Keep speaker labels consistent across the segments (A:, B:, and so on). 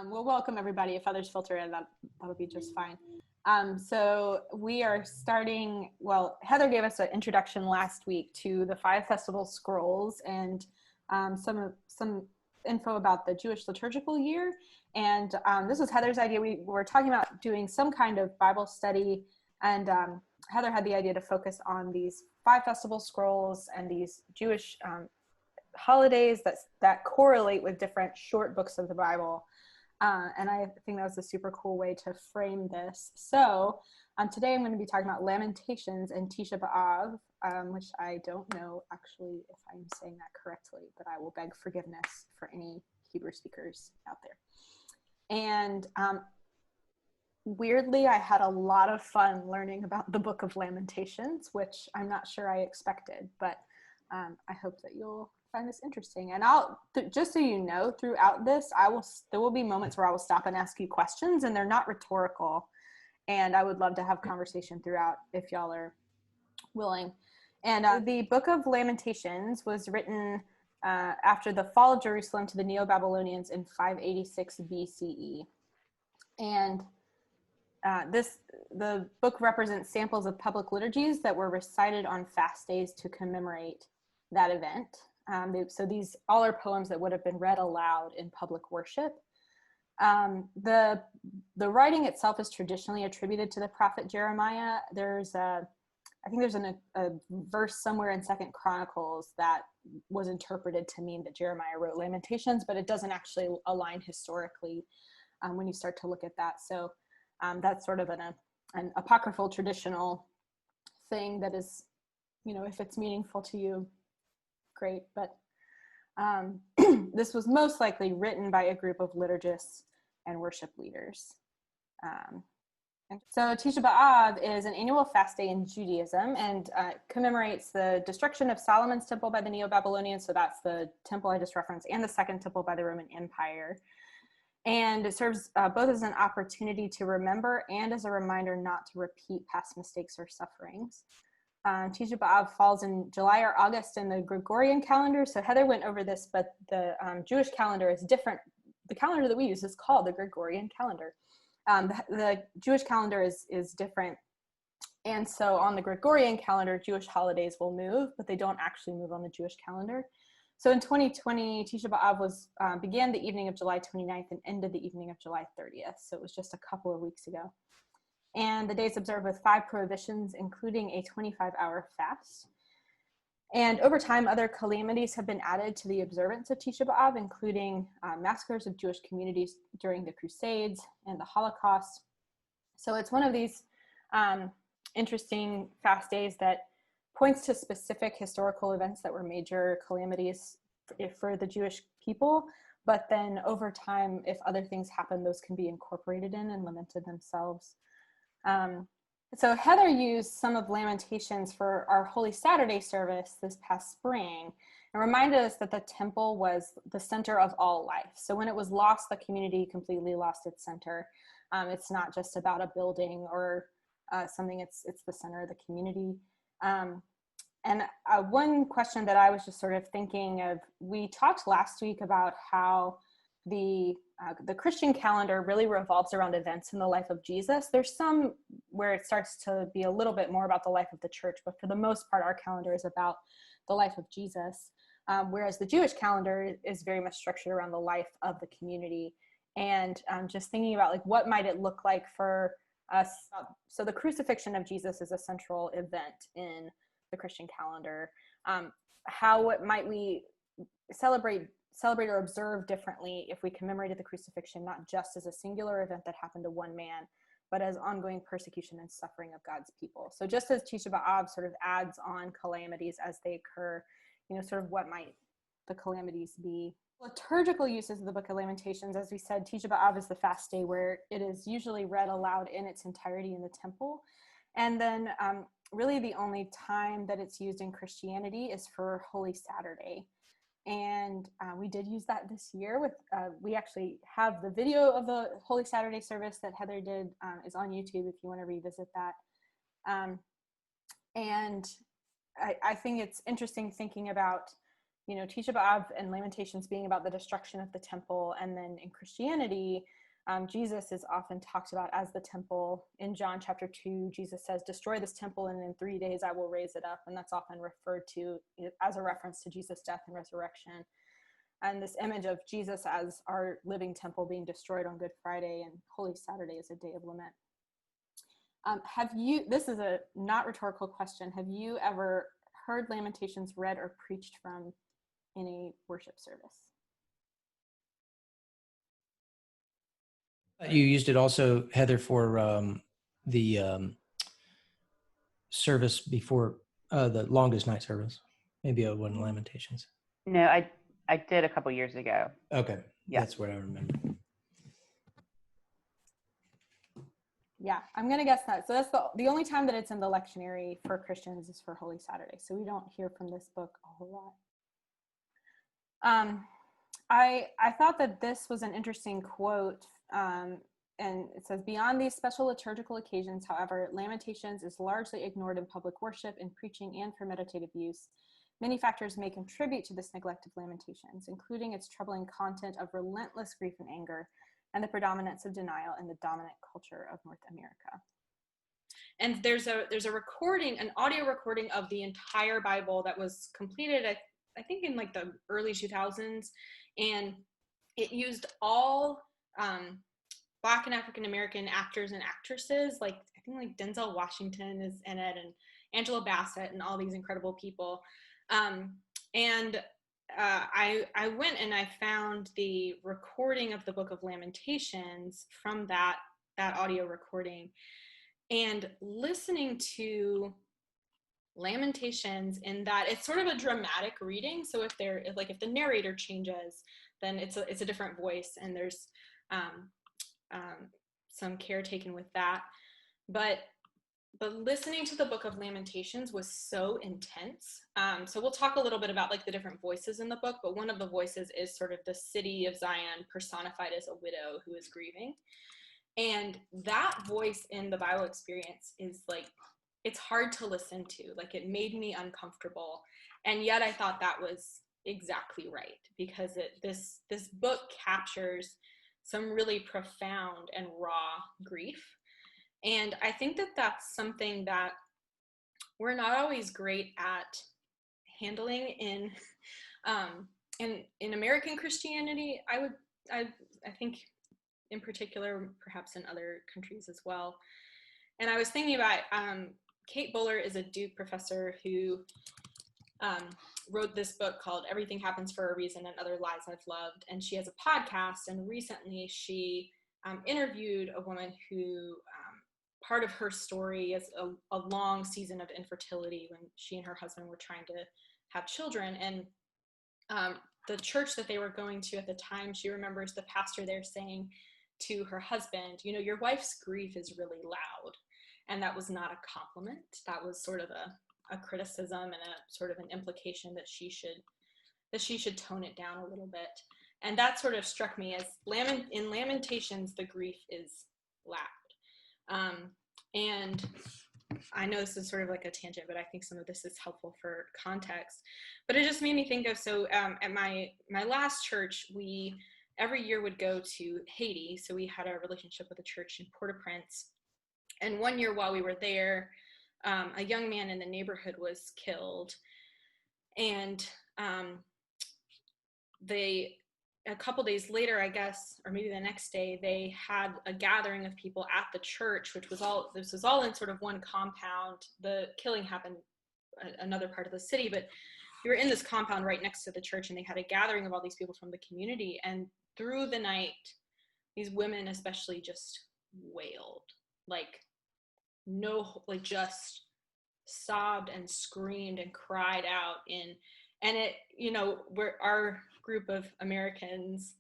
A: We'll welcome everybody. If others filter in, that'll be just fine. So we are starting, well, Heather gave us an introduction last week to the 5 festival scrolls and some info about the Jewish liturgical year. And this was Heather's idea. We were talking about doing some kind of Bible study, and Heather had the idea to focus on these 5 festival scrolls and these Jewish holidays that correlate with different short books of the Bible. And I think that was a super cool way to frame this. So today I'm going to be talking about Lamentations and Tisha B'Av, which I don't know actually if I'm saying that correctly, but I will beg forgiveness for any Hebrew speakers out there. And weirdly, I had a lot of fun learning about the Book of Lamentations, which I'm not sure I expected, but I hope that you'll find this interesting. And just so you know, throughout this, there will be moments where I will stop and ask you questions, and they're not rhetorical. And I would love to have conversation throughout if y'all are willing. And the Book of Lamentations was written after the fall of Jerusalem to the Neo-Babylonians in 586 BCE. And the book represents samples of public liturgies that were recited on fast days to commemorate that event. So these all are poems that would have been read aloud in public worship. The writing itself is traditionally attributed to the prophet Jeremiah. I think there's a verse somewhere in 2nd Chronicles that was interpreted to mean that Jeremiah wrote Lamentations, but it doesn't actually align historically when you start to look at that. So that's sort of an apocryphal traditional thing that is, if it's meaningful to you, great. But this was most likely written by a group of liturgists and worship leaders. So Tisha B'Av is an annual fast day in Judaism and commemorates the destruction of Solomon's temple by the Neo-Babylonians. So that's the temple I just referenced, and the Second Temple by the Roman Empire. And it serves both as an opportunity to remember and as a reminder not to repeat past mistakes or sufferings. Tisha B'Av falls in July or August in the Gregorian calendar. So Heather went over this, but the Jewish calendar is different. The calendar that we use is called the Gregorian calendar. The Jewish calendar is different. And so on the Gregorian calendar, Jewish holidays will move, but they don't actually move on the Jewish calendar. So in 2020, Tisha B'Av began the evening of July 29th and ended the evening of July 30th. So it was just a couple of weeks ago. And the day is observed with 5 prohibitions, including a 25-hour fast. And over time, other calamities have been added to the observance of Tisha B'Av, including massacres of Jewish communities during the Crusades and the Holocaust. So it's one of these interesting fast days that points to specific historical events that were major calamities for the Jewish people. But then over time, if other things happen, those can be incorporated in and lamented themselves. So Heather used some of Lamentations for our Holy Saturday service this past spring and reminded us that the temple was the center of all life. So when it was lost, the community completely lost its center. It's not just about a building or something, it's the center of the community. And one question that I was just sort of thinking of, we talked last week about how the Christian calendar really revolves around events in the life of Jesus. There's some where it starts to be a little bit more about the life of the church, but for the most part, our calendar is about the life of Jesus. Whereas the Jewish calendar is very much structured around the life of the community. And just thinking about what might it look like for us. So the crucifixion of Jesus is a central event in the Christian calendar. How might we celebrate or observe differently if we commemorated the crucifixion, not just as a singular event that happened to one man, but as ongoing persecution and suffering of God's people. So just as Tisha B'Av sort of adds on calamities as they occur, sort of what might the calamities be. Liturgical uses of the Book of Lamentations, as we said, Tisha B'Av is the fast day where it is usually read aloud in its entirety in the temple. And then really the only time that it's used in Christianity is for Holy Saturday. And we did use that this year we actually have the video of the Holy Saturday service that Heather did is on YouTube if you want to revisit that. And I think it's interesting thinking about Tisha B'Av and Lamentations being about the destruction of the temple. And then in Christianity, Jesus is often talked about as the temple. In John chapter 2, Jesus says, destroy this temple and in 3 days I will raise it up. And that's often referred to as a reference to Jesus' death and resurrection. And this image of Jesus as our living temple being destroyed on Good Friday, and Holy Saturday is a day of lament. This is a not rhetorical question, have you ever heard Lamentations read or preached from in a worship service?
B: You used it also, Heather, for the service before the longest night service. Maybe it wasn't Lamentations.
C: No, I did a couple years ago.
B: Okay,
C: yeah.
B: That's what I remember.
A: Yeah, I'm going to guess that. So that's the only time that it's in the lectionary for Christians is for Holy Saturday. So we don't hear from this book a whole lot. I thought that this was an interesting quote, and it says, beyond these special liturgical occasions, however, Lamentations is largely ignored in public worship, in preaching, and for meditative use. Many factors may contribute to this neglect of Lamentations, including its troubling content of relentless grief and anger, and the predominance of denial in the dominant culture of North America. And there's a recording, an audio recording of the entire Bible that was completed, I think in like the early 2000s, and it used all Black and African American actors and actresses, like I think like Denzel Washington is in it, and Angela Bassett, and all these incredible people. I went and I found the recording of the Book of Lamentations from that audio recording, and listening to Lamentations in that it's sort of a dramatic reading. So if the narrator changes, then it's a different voice, and there's some care taken with that. But listening to the Book of Lamentations was so intense. So we'll talk a little bit about like the different voices in the book, but one of the voices is sort of the city of Zion personified as a widow who is grieving. And that voice in the Bible experience is like, it's hard to listen to. Like, it made me uncomfortable. And yet I thought that was exactly right, because this book captures some really profound and raw grief. And I think that that's something that we're not always great at handling in American Christianity. I think in particular, perhaps in other countries as well. And I was thinking about Kate Buller is a Duke professor who wrote this book called Everything Happens for a Reason and Other Lies I've Loved. And she has a podcast, and recently she interviewed a woman who part of her story is a long season of infertility when she and her husband were trying to have children. And the church that they were going to at the time, she remembers the pastor there saying to her husband, your wife's grief is really loud. And that was not a compliment. That was sort of a criticism and a sort of an implication that she should tone it down a little bit. And that sort of struck me as in Lamentations, the grief is loud. And I know this is sort of like a tangent, but I think some of this is helpful for context. But it just made me think of, at my last church, we every year would go to Haiti. So we had a relationship with a church in Port-au-Prince. And one year while we were there, a young man in the neighborhood was killed. And a couple days later, I guess, or maybe the next day, they had a gathering of people at the church, this was all in sort of one compound. The killing happened another part of the city, but we were in this compound right next to the church, and they had a gathering of all these people from the community. And through the night, these women especially just wailed, just sobbed and screamed and cried out and it, we're our group of Americans,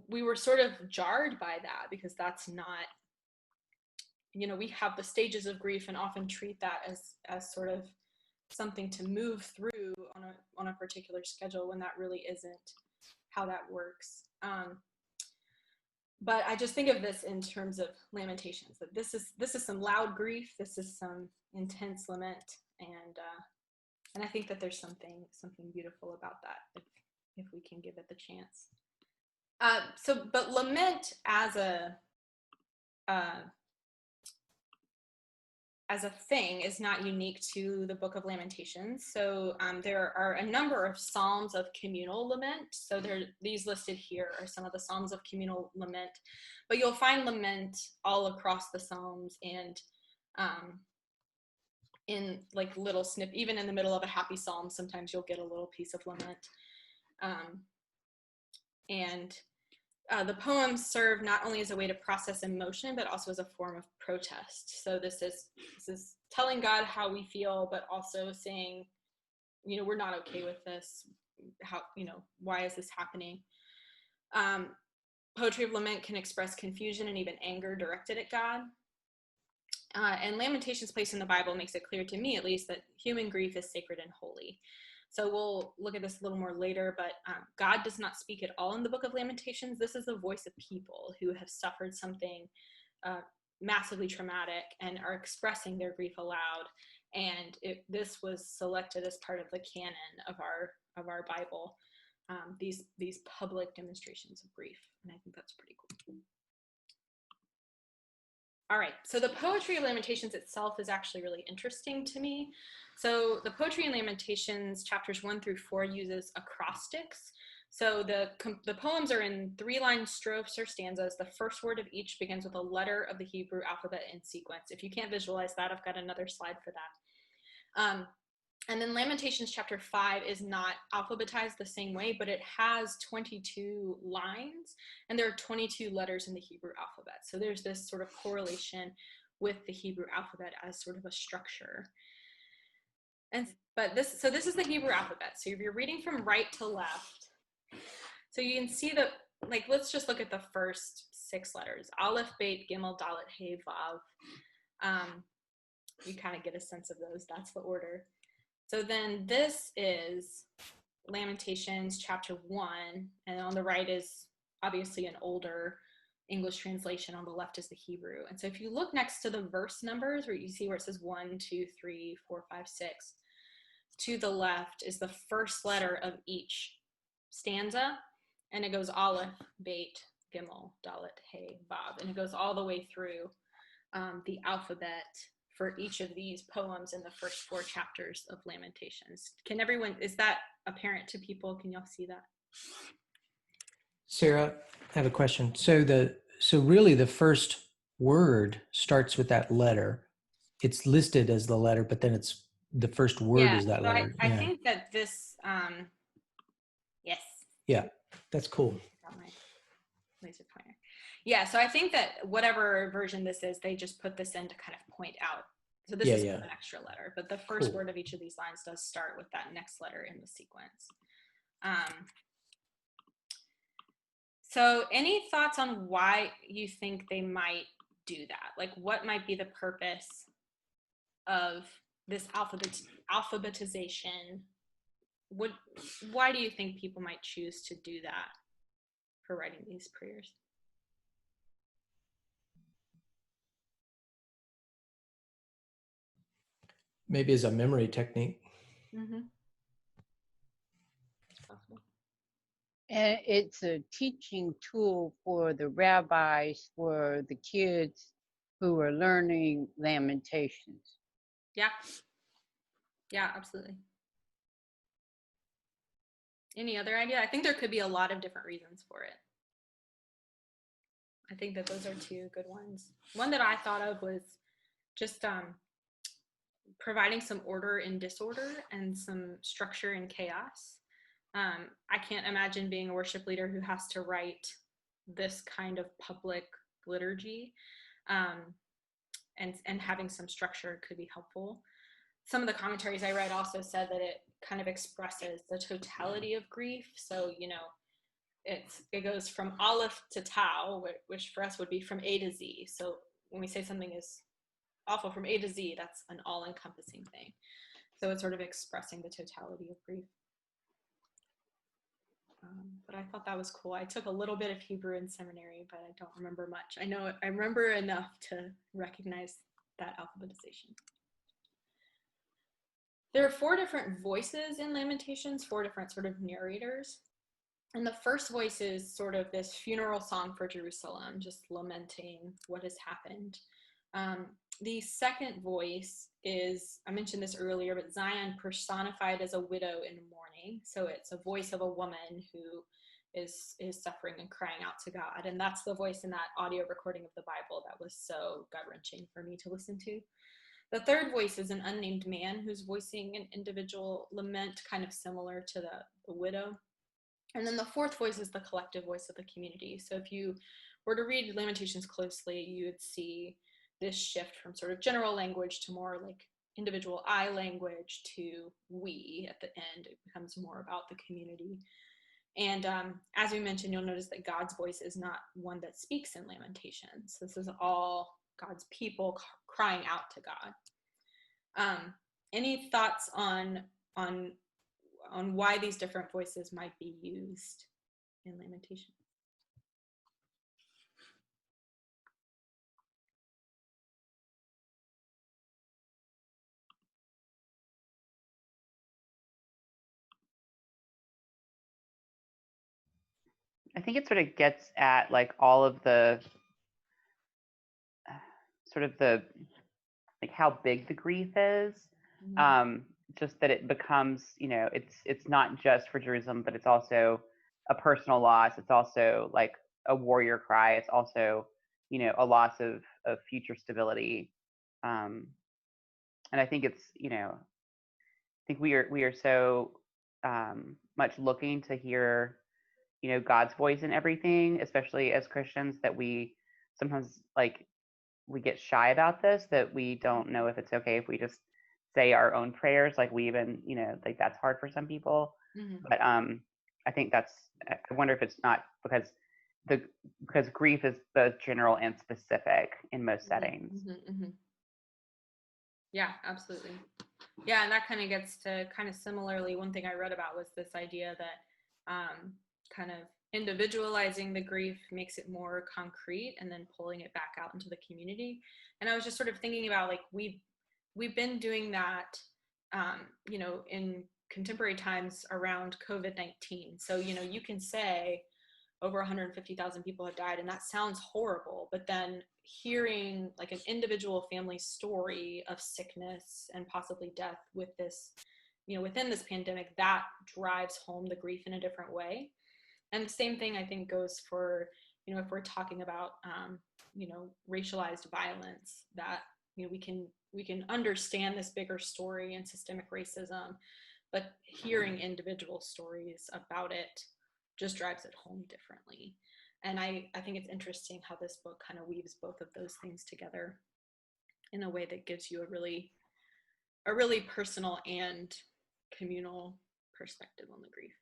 A: we were sort of jarred by that, because that's not, we have the stages of grief and often treat that as sort of something to move through on a particular schedule, when that really isn't how that works. But I just think of this in terms of Lamentations, that this is some loud grief, this is some intense lament, and And I think that there's something beautiful about that if we can give it the chance. But lament as a thing is not unique to the Book of Lamentations. So there are a number of psalms of communal lament. So these listed here are some of the psalms of communal lament, but you'll find lament all across the psalms, and in like little snip, even in the middle of a happy psalm, sometimes you'll get a little piece of lament. The poems serve not only as a way to process emotion, but also as a form of protest. So this is telling God how we feel, but also saying, we're not okay with this. How, why is this happening? Poetry of lament can express confusion and even anger directed at God. And Lamentations' place in the Bible makes it clear, to me at least, that human grief is sacred and holy. So we'll look at this a little more later, but God does not speak at all in the Book of Lamentations. This is the voice of people who have suffered something massively traumatic and are expressing their grief aloud. And this was selected as part of the canon of our Bible, these public demonstrations of grief. And I think that's pretty cool. All right, so the poetry of Lamentations itself is actually really interesting to me. So the poetry in Lamentations, chapters 1 through 4, uses acrostics. So the poems are in 3-line strophes or stanzas. The first word of each begins with a letter of the Hebrew alphabet in sequence. If you can't visualize that, I've got another slide for that. And then Lamentations chapter 5 is not alphabetized the same way, but it has 22 lines, and there are 22 letters in the Hebrew alphabet. So there's this sort of correlation with the Hebrew alphabet as sort of a structure. But this is the Hebrew alphabet. So if you're reading from right to left, so you can see let's just look at the first 6 letters: Aleph, Beit, Gimel, Dalet, Hey, Vav. You kind of get a sense of those. That's the order. So then this is Lamentations chapter 1, and on the right is obviously an older English translation. On the left is the Hebrew. And so if you look next to the verse numbers, where you see where it says 1, 2, 3, 4, 5, 6, to the left is the first letter of each stanza, and it goes Aleph, Beit, Gimel, Dalet, Hey, Vav, and it goes all the way through the alphabet for each of these poems in the first 4 chapters of Lamentations. Is that apparent to people? Can y'all see that?
B: Sarah, I have a question. So really the first word starts with that letter. It's listed as the letter, but then it's the first word is that letter.
A: I think that this, yes.
B: Yeah, that's cool.
A: Got my laser pointer. Yeah, so I think that whatever version this is, they just put this in to kind of point out. So this is an extra letter, but the first word of each of these lines does start with that next letter in the sequence. So any thoughts on why you think they might do that? Like, what might be the purpose of this alphabetization? Why do you think people might choose to do that for writing these prayers?
B: Maybe as a memory technique.
A: Mm-hmm. It's possible.
D: And it's a teaching tool for the rabbis, for the kids who are learning Lamentations.
A: Yeah. Yeah, absolutely. Any other idea? I think there could be a lot of different reasons for it. I think that those are 2 good ones. One that I thought of was just providing some order in disorder and some structure in chaos. I can't imagine being a worship leader who has to write this kind of public liturgy, and having some structure could be helpful. Some of the commentaries I read also said that it kind of expresses the totality of grief. So, it goes from Aleph to Tau, which for us would be from A to Z. So when we say something is awful from A to Z, that's an all-encompassing thing. So it's sort of expressing the totality of grief. But I thought that was cool. I took a little bit of Hebrew in seminary, but I don't remember much. I remember enough to recognize that alphabetization. there are 4 different voices in Lamentations, 4 different sort of narrators. And the first voice is sort of this funeral song for Jerusalem, just lamenting what has happened. The second voice is, I mentioned this earlier, but Zion personified as a widow in mourning. So it's a voice of a woman who is suffering and crying out to God. And that's the voice in that audio recording of the Bible that was so gut-wrenching for me to listen to. The third voice is an unnamed man who's voicing an individual lament, kind of similar to the widow. And then the fourth voice is the collective voice of the community. So if you were to read Lamentations closely, you would see this shift from sort of general language to more like individual I language to we at the end. It becomes more about the community. And as we mentioned, you'll notice that God's voice is not one that speaks in Lamentations. This is all God's people crying out to God. Any thoughts on why these different voices might be used in Lamentations?
C: I think it sort of gets at like all of the sort of the like how big the grief is. Just that it becomes, it's not just for Jerusalem, but it's also a personal loss. It's also like a warrior cry. It's also, a loss of future stability. And I think it's, I think we are so much looking to hear, God's voice in everything, especially as Christians, that we sometimes like we get shy about this, that we don't know if it's okay if we just say our own prayers. Like we even, like that's hard for some people. But I think I wonder if it's not because grief is both general and specific in most settings.
A: Yeah, absolutely. Yeah, and that kind of gets to kind of similarly, one thing I read about was this idea that kind of individualizing the grief makes it more concrete and then pulling it back out into the community. And I was just sort of thinking about like we've been doing that in contemporary times around COVID-19. So you can say over 150,000 people have died, and that sounds horrible, but then hearing like an individual family story of sickness and possibly death with this, within this pandemic, that drives home the grief in a different way. And the same thing I think goes for, if we're talking about, racialized violence, that, we can understand this bigger story and systemic racism, but hearing individual stories about it just drives it home differently. And I think it's interesting how this book kind of weaves both of those things together in a way that gives you a really personal and communal perspective on the grief.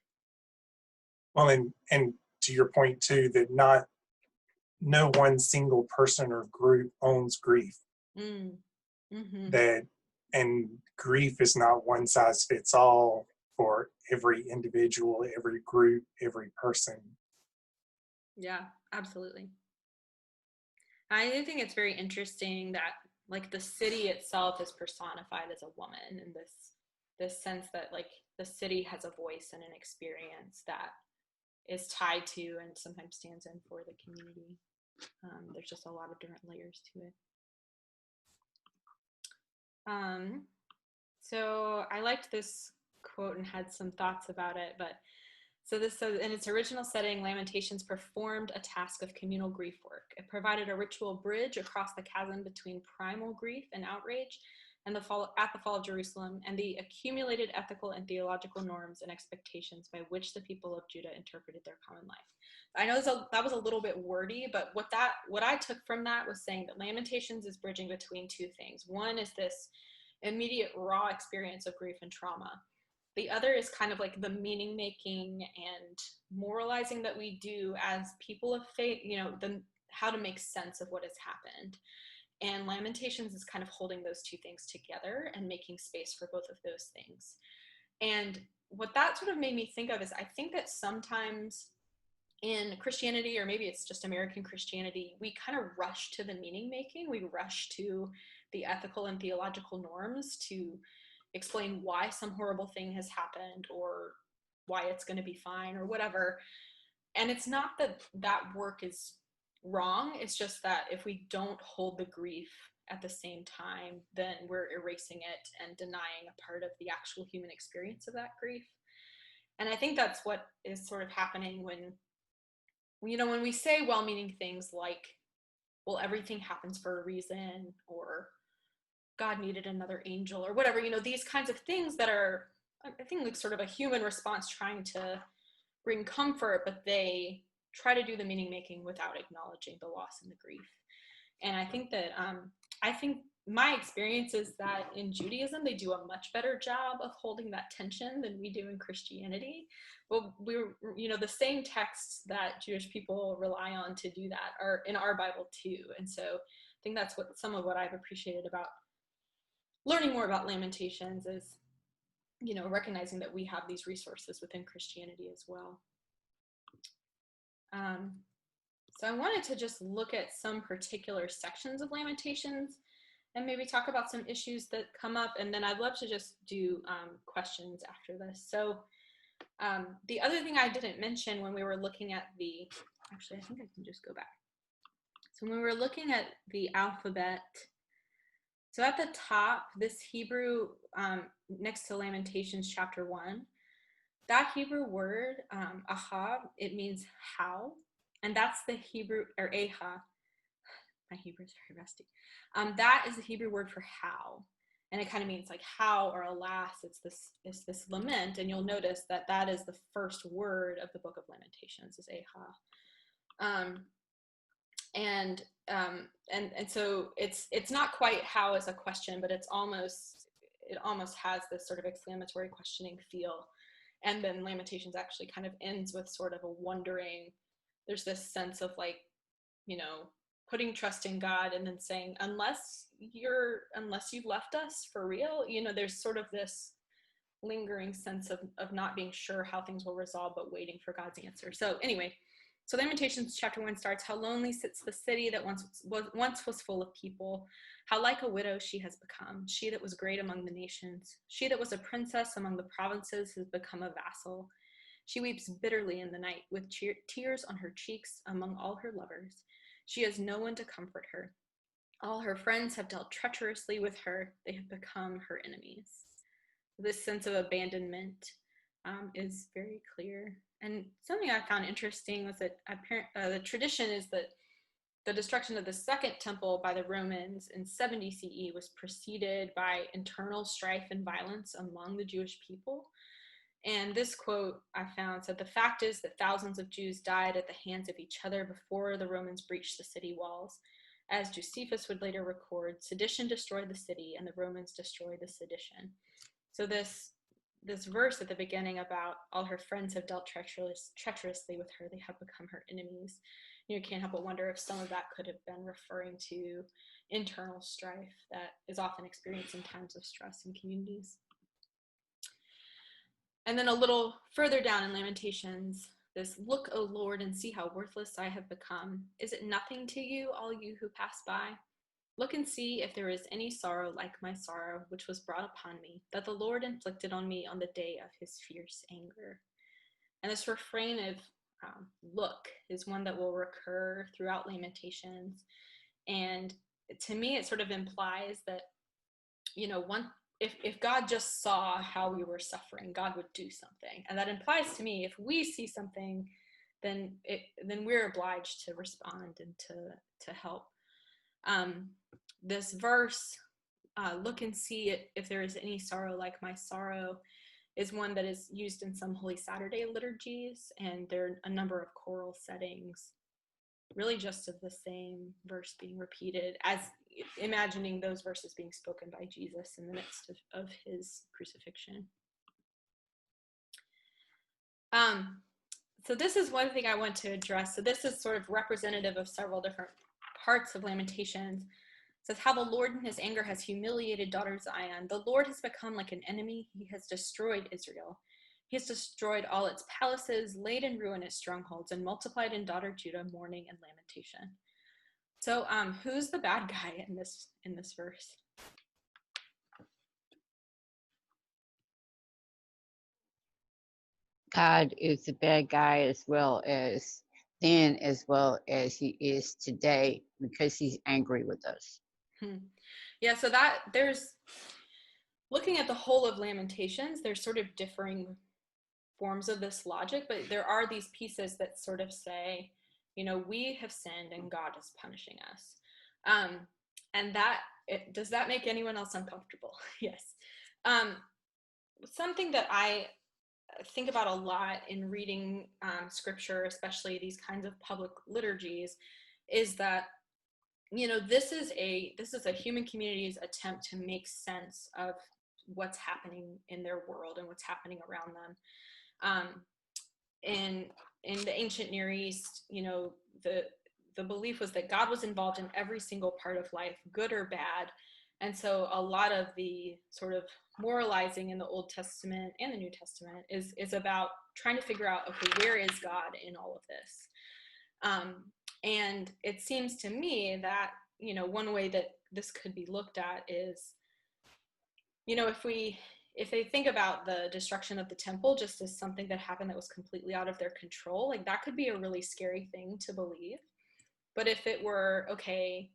E: Well, and to your point too, that no one single person or group owns grief. That, and grief is not one size fits all for every individual, every group, every person.
A: Yeah, absolutely. I think it's very interesting that like the city itself is personified as a woman in this sense that like the city has a voice and an experience that is tied to and sometimes stands in for the community. There's just a lot of different layers to it. So I liked this quote and had some thoughts about it, but so this says, in its original setting, Lamentations performed a task of communal grief work. It provided a ritual bridge across the chasm between primal grief and outrage and the fall of Jerusalem, and the accumulated ethical and theological norms and expectations by which the people of Judah interpreted their common life. I know that was a little bit wordy, but what I took from that was saying that Lamentations is bridging between two things. One is this immediate raw experience of grief and trauma. The other is kind of like the meaning making and moralizing that we do as people of faith, how to make sense of what has happened. And Lamentations is kind of holding those two things together and making space for both of those things. And what that sort of made me think of is I think that sometimes in Christianity, or maybe it's just American Christianity, we kind of rush to the meaning making. We rush to the ethical and theological norms to explain why some horrible thing has happened or why it's going to be fine or whatever. And it's not that that work is wrong. It's just that if we don't hold the grief at the same time, then we're erasing it and denying a part of the actual human experience of that grief. And I think that's what is sort of happening when we say well-meaning things like, well, everything happens for a reason, or God needed another angel, or whatever, these kinds of things that are, I think, like sort of a human response trying to bring comfort, but they try to do the meaning making without acknowledging the loss and the grief. And I think that, my experience is that in Judaism, they do a much better job of holding that tension than we do in Christianity. Well, the same texts that Jewish people rely on to do that are in our Bible too. And so I think that's some of what I've appreciated about learning more about Lamentations is, recognizing that we have these resources within Christianity as well. So I wanted to just look at some particular sections of Lamentations and maybe talk about some issues that come up. And then I'd love to just do questions after this. So the other thing I didn't mention when we were looking at actually, I think I can just go back. So when we were looking at the alphabet, so at the top, this Hebrew, next to Lamentations chapter 1, that Hebrew word, aha, it means how, and that's the Hebrew, or aha, my Hebrew is very rusty. That is the Hebrew word for how, and it kind of means like how or alas. It's this lament, and you'll notice that that is the first word of the book of Lamentations is aha. And so it's not quite how as a question, but it almost has this sort of exclamatory questioning feel. And then Lamentations actually kind of ends with sort of a wondering. There's this sense of like, putting trust in God and then saying, unless you've left us for real, there's sort of this lingering sense of not being sure how things will resolve, but waiting for God's answer. So anyway, so Lamentations chapter 1 starts, how lonely sits the city that once was full of people. How like a widow she has become, she that was great among the nations. She that was a princess among the provinces has become a vassal. She weeps bitterly in the night with tears on her cheeks among all her lovers. She has no one to comfort her. All her friends have dealt treacherously with her. They have become her enemies. This sense of abandonment is very clear. And something I found interesting was that the tradition is that the destruction of the second temple by the Romans in 70 CE was preceded by internal strife and violence among the Jewish people. And this quote I found said, the fact is that thousands of Jews died at the hands of each other before the Romans breached the city walls. As Josephus would later record, sedition destroyed the city and the Romans destroyed the sedition. So this verse at the beginning about all her friends have dealt treacherously with her, they have become her enemies. You can't help but wonder if some of that could have been referring to internal strife that is often experienced in times of stress in communities. And then a little further down in Lamentations, this, look, O Lord, and see how worthless I have become. Is it nothing to you, all you who pass by? Look and see if there is any sorrow like my sorrow, which was brought upon me, that the Lord inflicted on me on the day of his fierce anger. And this refrain of look is one that will recur throughout Lamentations. And to me, it sort of implies that, if God just saw how we were suffering, God would do something. And that implies to me, if we see something, then we're obliged to respond and to help. This verse, look and see if there is any sorrow like my sorrow, is one that is used in some Holy Saturday liturgies, and there are a number of choral settings, really just of the same verse being repeated, as imagining those verses being spoken by Jesus in the midst of his crucifixion. So this is one thing I want to address. So this is sort of representative of several different parts of Lamentations. It says, how the Lord in his anger has humiliated daughter Zion. The Lord has become like an enemy. He has destroyed Israel. He has destroyed all its palaces, laid in ruin its strongholds, and multiplied in daughter Judah mourning and lamentation. So who's the bad guy in this verse?
D: God is a bad guy as well as then, as well as he is today, because he's angry with us.
A: Yeah, so that there's, looking at the whole of Lamentations, there's sort of differing forms of this logic, but there are these pieces that sort of say, you know, we have sinned and God is punishing us. And that, does that make anyone else uncomfortable? Yes. Something that I think about a lot in reading scripture, especially these kinds of public liturgies, is that, you know, this is a human community's attempt to make sense of what's happening in their world and what's happening around them. In the ancient Near East, you know, the belief was that God was involved in every single part of life, good or bad. And so a lot of the sort of moralizing in the Old Testament and the New Testament is about trying to figure out, okay, where is God in all of this? And it seems to me that, you know, one way that this could be looked at is, you know, if they think about the destruction of the temple just as something that happened that was completely out of their control, like that could be a really scary thing to believe. But if it were, okay,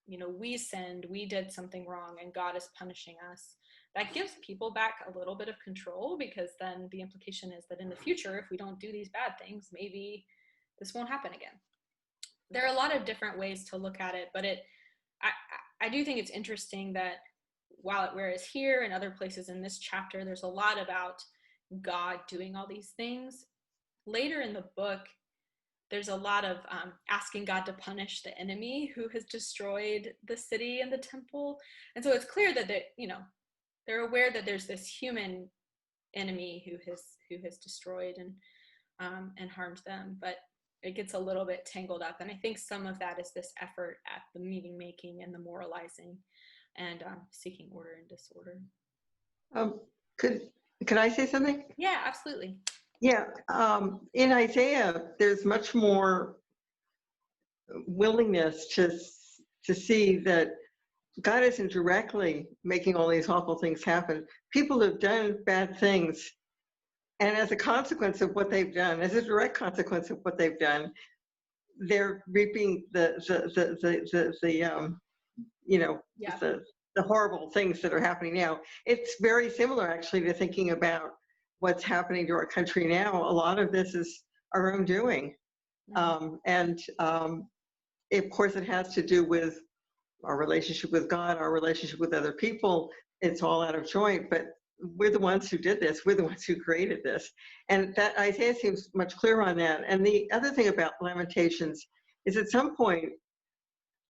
A: you know, we sinned, we did something wrong, and God is punishing us, that gives people back a little bit of control, because then the implication is that in the future, if we don't do these bad things, maybe this won't happen again. There are a lot of different ways to look at it, but I do think it's interesting that whereas here and other places in this chapter, there's a lot about God doing all these things. Later in the book, there's a lot of asking God to punish the enemy who has destroyed the city and the temple. And so it's clear that they're aware that there's this human enemy who has destroyed and harmed them, but it gets a little bit tangled up. And I think some of that is this effort at the meaning making and the moralizing and seeking order and disorder.
F: Could I say something?
A: Yeah, absolutely.
F: Yeah, in Isaiah, there's much more willingness to see that God isn't directly making all these awful things happen. People have done bad things, and as a consequence of what they've done, as a direct consequence of what they've done, they're reaping the horrible things that are happening now. It's very similar, actually, to thinking about what's happening to our country now. A lot of this is our own doing. And of course, it has to do with our relationship with God, our relationship with other people. It's all out of joint, but we're the ones who did this. We're the ones who created this. And that Isaiah seems much clearer on that. And the other thing about Lamentations is at some point,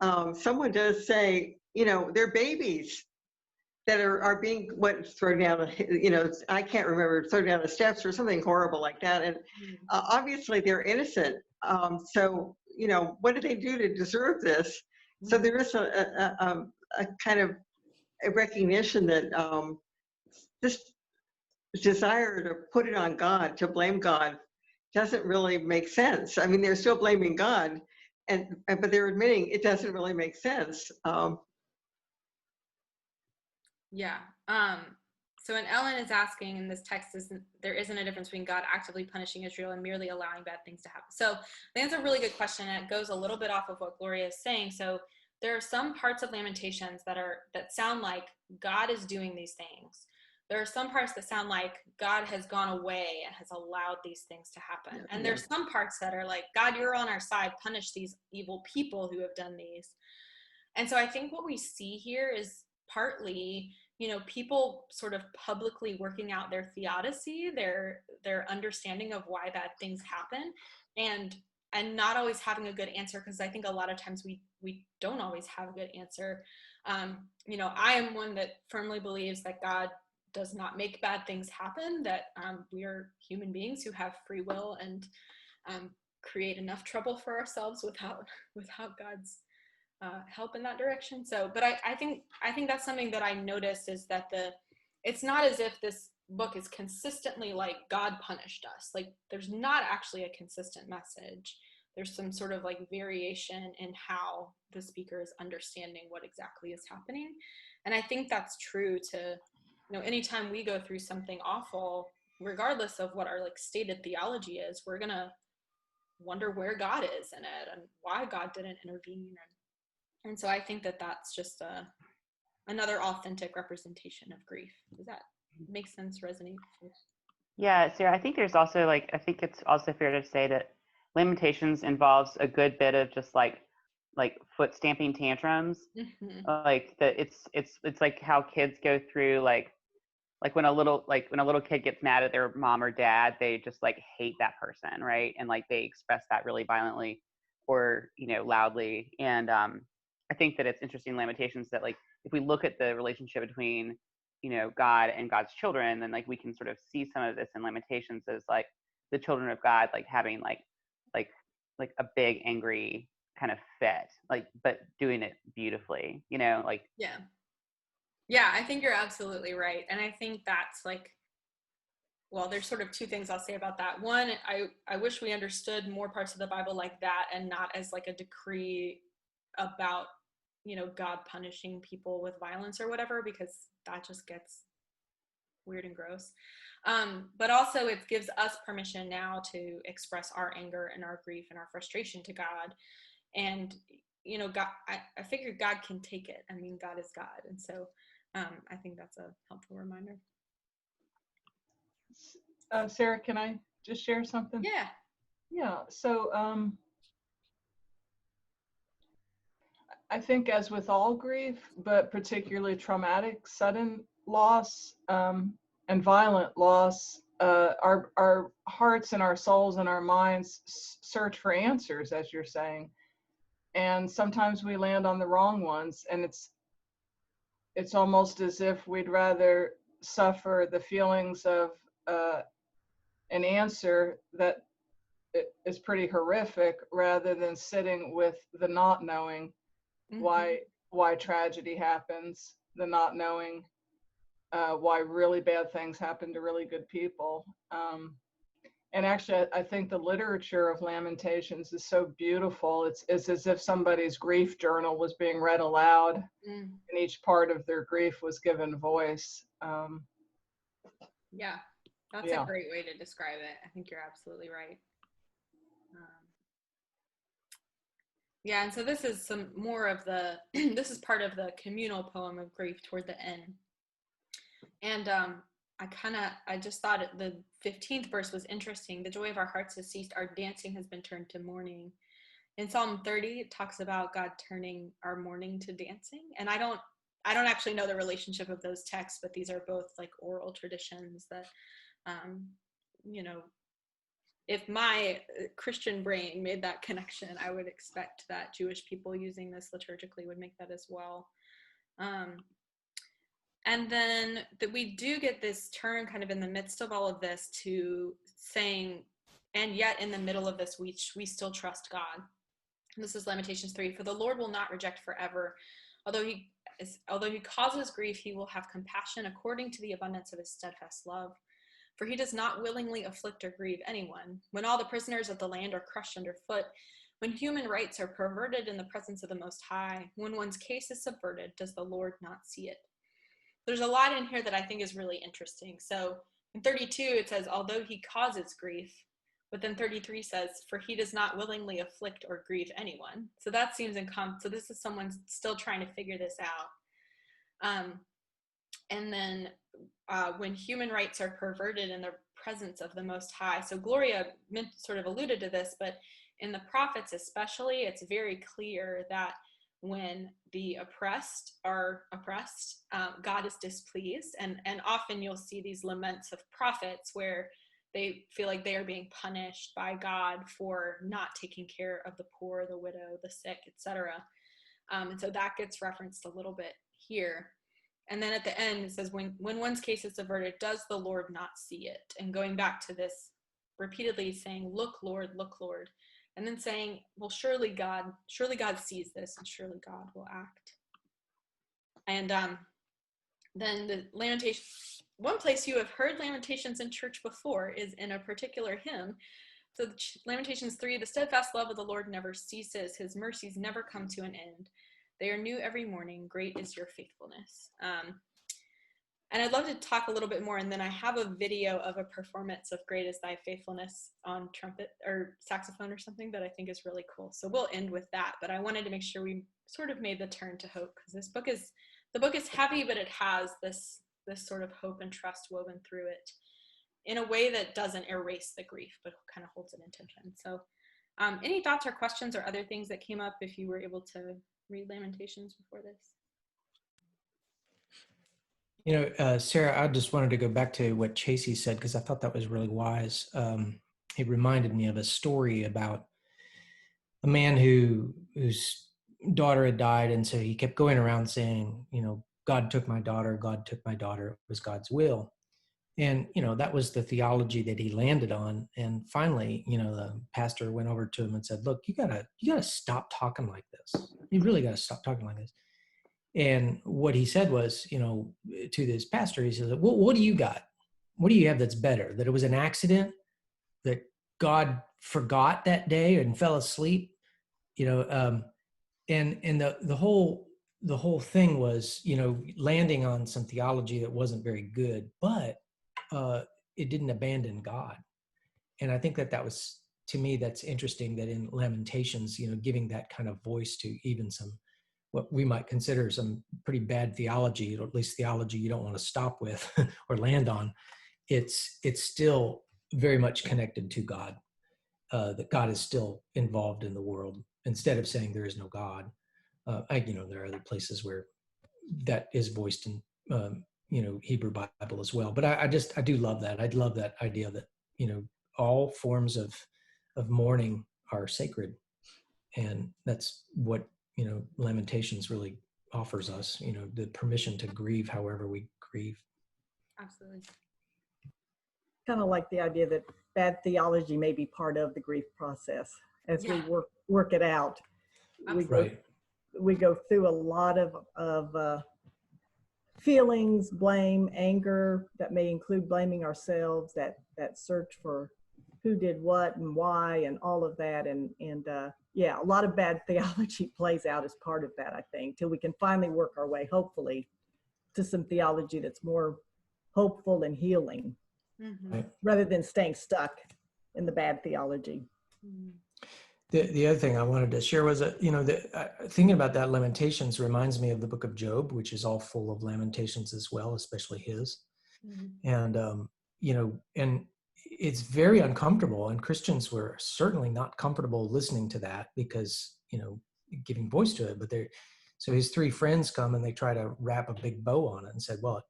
F: someone does say, you know, they're babies that are being thrown down, you know, I can't remember, thrown down the steps or something horrible like that. And obviously they're innocent. So, you know, what did they do to deserve this? So there is a kind of a recognition that this desire to put it on God, to blame God, doesn't really make sense. I mean, they're still blaming God, but they're admitting it doesn't really make sense.
A: Yeah. So when Ellen is asking in this text, there isn't a difference between God actively punishing Israel and merely allowing bad things to happen. So I think that's a really good question, and it goes a little bit off of what Gloria is saying. So there are some parts of Lamentations that sound like God is doing these things. There are some parts that sound like God has gone away and has allowed these things to happen. And there's some parts that are like, God, you're on our side, punish these evil people who have done these. And so I think what we see here is partly, you know, people sort of publicly working out their theodicy, their understanding of why bad things happen, and not always having a good answer, because I think a lot of times we don't always have a good answer. You know, I am one that firmly believes that God does not make bad things happen, that we are human beings who have free will and create enough trouble for ourselves without God's help in that direction. So, but I think that's something that I noticed, is that it's not as if this book is consistently like God punished us. Like there's not actually a consistent message. There's some sort of like variation in how the speaker is understanding what exactly is happening. And I think that's true to, you know, anytime we go through something awful, regardless of what our like stated theology is, we're gonna wonder where God is in it and why God didn't intervene. And so I think that that's just another authentic representation of grief. Does that make sense, resonate?
C: Yeah, Sarah, I think there's also like, I think it's also fair to say that Lamentations involves a good bit of just like foot stamping tantrums.
A: Mm-hmm.
C: Like that it's like how kids go through like when a little kid gets mad at their mom or dad, they just like hate that person, right? And like they express that really violently or, you know, loudly. And I think that it's interesting in Lamentations that like if we look at the relationship between, you know, God and God's children, then like we can sort of see some of this in Lamentations as like the children of God like having like a big angry kind of fit, like, but doing it beautifully, you know, like.
A: Yeah, I think you're absolutely right. And I think that's like, well, there's sort of two things I'll say about that. One, I wish we understood more parts of the Bible like that and not as like a decree about, you know, God punishing people with violence or whatever, because that just gets weird and gross. But also it gives us permission now to express our anger and our grief and our frustration to God. And, you know, God, I figure God can take it. I mean, God is God. And so I think that's a helpful reminder.
G: Sarah, can I just share something?
A: Yeah.
G: Yeah. So I think as with all grief, but particularly traumatic, sudden loss and violent loss, our hearts and our souls and our minds search for answers, as you're saying. And sometimes we land on the wrong ones, and it's almost as if we'd rather suffer the feelings of an answer that is pretty horrific rather than sitting with the not knowing why tragedy happens, the not knowing why really bad things happen to really good people. And actually, I think the literature of Lamentations is so beautiful. It's as if somebody's grief journal was being read aloud, and each part of their grief was given voice.
A: Yeah, that's a great way to describe it. I think you're absolutely right. Yeah, and so this is some more of the, this is part of the communal poem of grief toward the end. And I just thought the 15th verse was interesting. The joy of our hearts has ceased. Our dancing has been turned to mourning. In Psalm 30, it talks about God turning our mourning to dancing. And I don't actually know the relationship of those texts, but these are both like oral traditions that, you know, if my Christian brain made that connection, I would expect that Jewish people using this liturgically would make that as well. And then that we do get this turn kind of in the midst of all of this to saying, and yet in the middle of this, we still trust God. And this is Lamentations 3. For the Lord will not reject forever. Although he causes grief, he will have compassion according to the abundance of his steadfast love. For he does not willingly afflict or grieve anyone. When all the prisoners of the land are crushed underfoot, when human rights are perverted in the presence of the Most High, when one's case is subverted, does the Lord not see it? There's a lot in here that I think is really interesting. So in 32, it says, although he causes grief, but then 33 says, for he does not willingly afflict or grieve anyone. So that seems so this is someone still trying to figure this out. And then when human rights are perverted in the presence of the Most High. So Gloria sort of alluded to this, but in the prophets especially, it's very clear that when the oppressed are oppressed, God is displeased. And often you'll see these laments of prophets where they feel like they are being punished by God for not taking care of the poor, the widow, the sick, etc. And so that gets referenced a little bit here. And then at the end, it says, when one's case is subverted, does the Lord not see it? And going back to this, repeatedly saying, look, Lord, and then saying, well, surely God sees this, and surely God will act. And then the Lamentations, one place you have heard Lamentations in church before is in a particular hymn. So Lamentations 3, the steadfast love of the Lord never ceases. His mercies never come to an end. They are new every morning. Great is your faithfulness. And I'd love to talk a little bit more. And then I have a video of a performance of Great Is Thy Faithfulness on trumpet or saxophone or something that I think is really cool. So we'll end with that. But I wanted to make sure we sort of made the turn to hope, because the book is heavy, but it has this sort of hope and trust woven through it in a way that doesn't erase the grief, but kind of holds it in tension. So any thoughts or questions or other things that came up if you were able to read Lamentations before this?
B: Sarah, I just wanted to go back to what Chasey said, because I thought that was really wise. It reminded me of a story about a man whose daughter had died, and so he kept going around saying, God took my daughter, God took my daughter, it was God's will. And, that was the theology that he landed on. And finally, the pastor went over to him and said, look, you gotta stop talking like this. You really gotta stop talking like this. And what he said was, to this pastor, he said, well, what do you got? What do you have that's better? That it was an accident, that God forgot that day and fell asleep, and the whole thing was, landing on some theology that wasn't very good, but it didn't abandon God. And I think that was, to me, that's interesting, that in Lamentations, giving that kind of voice to even some, what we might consider some pretty bad theology, or at least theology you don't want to stop with or land on, it's still very much connected to God, that God is still involved in the world, instead of saying there is no God. There are other places where that is voiced in, Hebrew Bible as well. But I do love that. I love that idea that, all forms of mourning are sacred. And that's what, Lamentations really offers us, the permission to grieve however we grieve.
A: Absolutely.
H: Kind of like the idea that bad theology may be part of the grief process as we work it out. We go through a lot of feelings, blame, anger, that may include blaming ourselves, that search for who did what and why and all of that. And a lot of bad theology plays out as part of that, I think, till we can finally work our way, hopefully, to some theology that's more hopeful and healing, rather than staying stuck in the bad theology.
B: The other thing I wanted to share was that, thinking about that, Lamentations reminds me of the book of Job, which is all full of lamentations as well, especially his. And, and it's very uncomfortable, and Christians were certainly not comfortable listening to that, because, giving voice to it. So his three friends come and they try to wrap a big bow on it and said, well,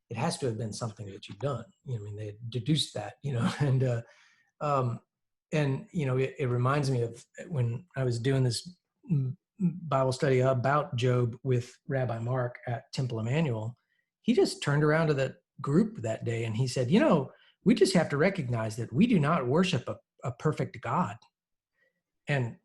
B: it has to have been something that you've done. They deduced that, and, it reminds me of when I was doing this Bible study about Job with Rabbi Mark at Temple Emmanuel. He just turned around to the group that day and he said, we just have to recognize that we do not worship a perfect God. And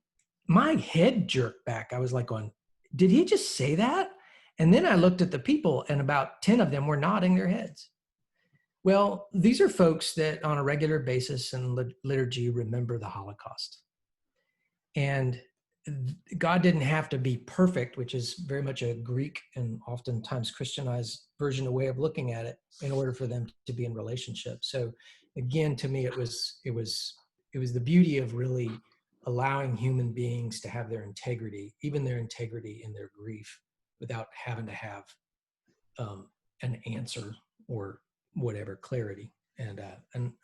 B: my head jerked back. I was like going, did he just say that? And then I looked at the people, and about 10 of them were nodding their heads. Well, these are folks that on a regular basis in liturgy remember the Holocaust. And God didn't have to be perfect, which is very much a Greek and oftentimes Christianized version, a way of looking at it, in order for them to be in relationship. So again, to me, it was the beauty of really allowing human beings to have their integrity, even their integrity in their grief, without having to have an answer or whatever clarity. And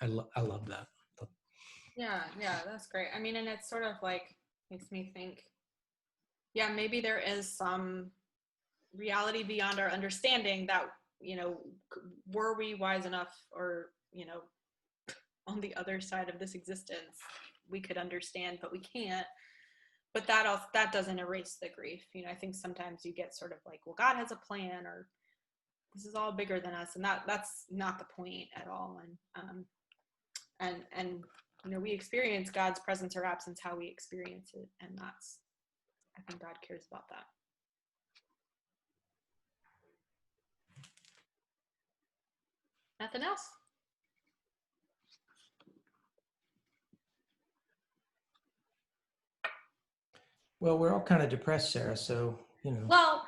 B: I love that.
A: Yeah, that's great. I mean, and it's sort of like makes me think, maybe there is some reality beyond our understanding that, were we wise enough, or, on the other side of this existence, we could understand, but we can't. But that doesn't erase the grief. I think sometimes you get sort of like, well, God has a plan, or this is all bigger than us, and that's not the point at all. And we experience God's presence or absence how we experience it, and I think God cares about that. Nothing else?
B: Well, we're all kind of depressed, Sarah, so,
A: Well,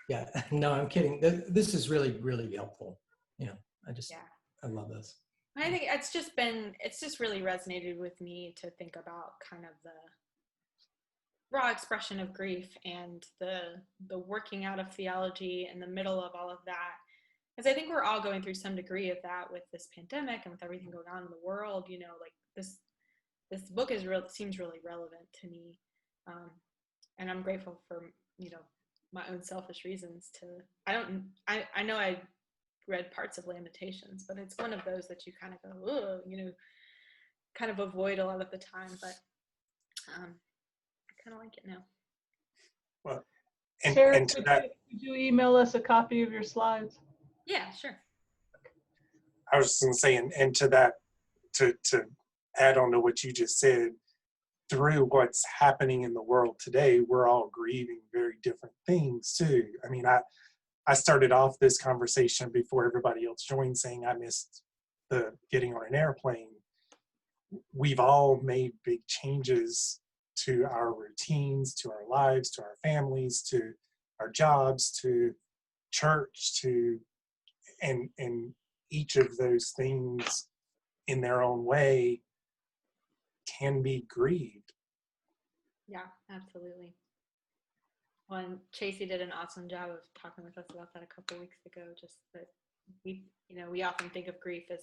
B: yeah, no, I'm kidding. This is really, really helpful. I love this.
A: I think it's just really resonated with me to think about kind of the raw expression of grief and the working out of theology in the middle of all of that. Because I think we're all going through some degree of that with this pandemic and with everything going on in the world. Like this book seems really relevant to me, and I'm grateful for my own selfish reasons to. I know I read parts of Lamentations, but it's one of those that you kind of go, oh, kind of avoid a lot of the time. But I kind of like it now.
E: Well,
G: Sarah,
E: and to that,
G: could you email us a copy of your slides?
A: Yeah, sure.
E: I was just going to say, and to that, to add on to what you just said, through what's happening in the world today, we're all grieving very different things too. I mean, I started off this conversation before everybody else joined saying I missed the getting on an airplane. We've all made big changes to our routines, to our lives, to our families, to our jobs, to church, and each of those things in their own way can be grieved.
A: Yeah, absolutely. Well, and Chasey did an awesome job of talking with us about that a couple of weeks ago. Just that we often think of grief as,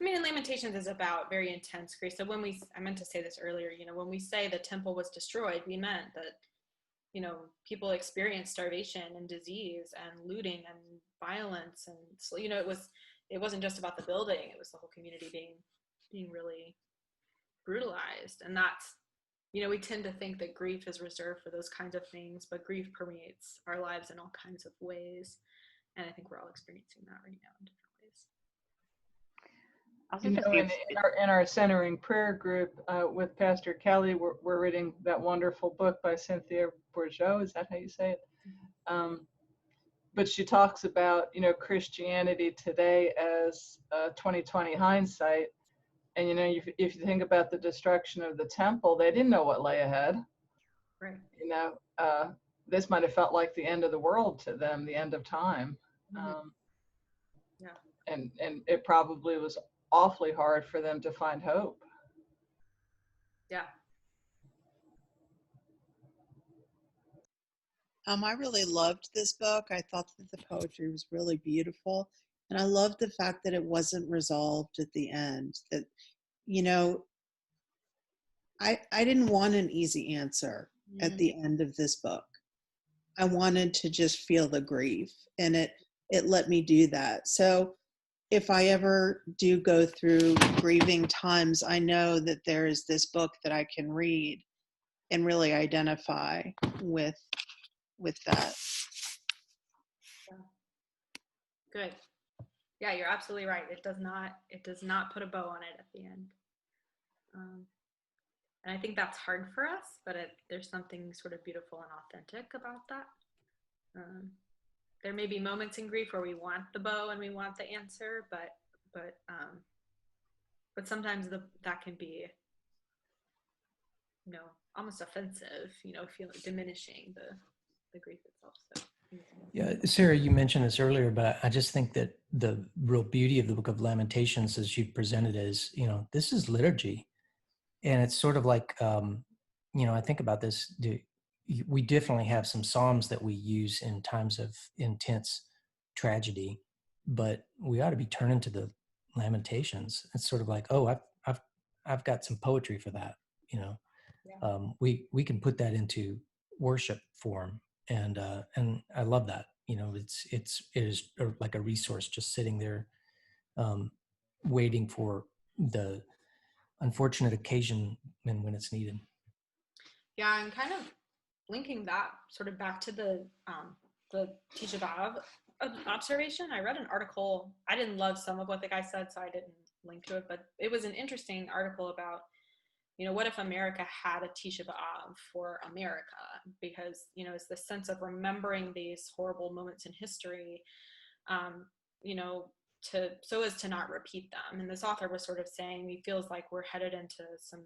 A: and Lamentations is about very intense grief. So I meant to say this earlier, when we say the temple was destroyed, we meant that, people experienced starvation and disease and looting and violence. And so, it wasn't just about the building, it was the whole community being really brutalized. And that's, we tend to think that grief is reserved for those kinds of things, but grief permeates our lives in all kinds of ways. And I think we're all experiencing that right now in different ways.
G: In our centering prayer group with Pastor Kelly, we're reading that wonderful book by Cynthia Bourgeault. Is that how you say it? But she talks about, Christianity today as 2020 hindsight. And, if you think about the destruction of the temple, they didn't know what lay ahead.
A: Right.
G: This might have felt like the end of the world to them, the end of time.
A: Yeah.
G: And it probably was awfully hard for them to find hope.
A: Yeah.
I: I really loved this book. I thought that the poetry was really beautiful. And I loved the fact that it wasn't resolved at the end. That, I didn't want an easy answer at the end of this book. I wanted to just feel the grief, and it let me do that. So if I ever do go through grieving times, I know that there is this book that I can read and really identify with that.
A: Good. Yeah, you're absolutely right. It does not put a bow on it at the end. And I think that's hard for us, but there's something sort of beautiful and authentic about that. There may be moments in grief where we want the bow and we want the answer, but sometimes that can be, almost offensive, feeling diminishing the grief itself. So.
B: Yeah, Sarah, you mentioned this earlier, but I just think that the real beauty of the Book of Lamentations, as you've presented, is, this is liturgy. And it's sort of like, I think about this, we definitely have some Psalms that we use in times of intense tragedy, but we ought to be turning to the Lamentations. It's sort of like, oh, I've got some poetry for that, Yeah. We can put that into worship form. And I love that. It is like a resource just sitting there, waiting for the unfortunate occasion when it's needed.
A: Yeah, I'm kind of linking that sort of back to the Tisha B'Av observation. I read an article. I didn't love some of what the guy said, so I didn't link to it, but it was an interesting article about, what if America had a Tisha B'Av for America? Because, it's the sense of remembering these horrible moments in history, so as to not repeat them. And this author was sort of saying he feels like we're headed into some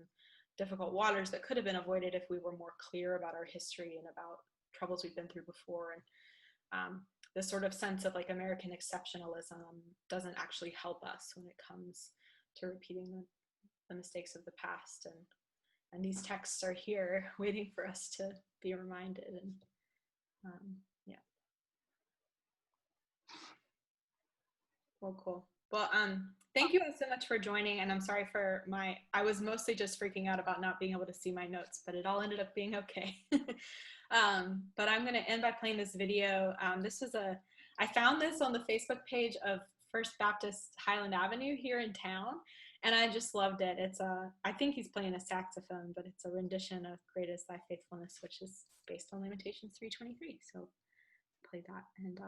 A: difficult waters that could have been avoided if we were more clear about our history and about troubles we've been through before. And this sort of sense of like American exceptionalism doesn't actually help us when it comes to repeating the mistakes of the past. And these texts are here waiting for us to be reminded. And yeah. Well, cool. Well, thank you all so much for joining. And I'm sorry for I was mostly just freaking out about not being able to see my notes, but it all ended up being okay. But I'm going to end by playing this video. I found this on the Facebook page of First Baptist Highland Avenue here in town, and I just loved it. I think he's playing a saxophone, but it's a rendition of Great is Thy Faithfulness, which is based on Lamentations 3:23. So play that and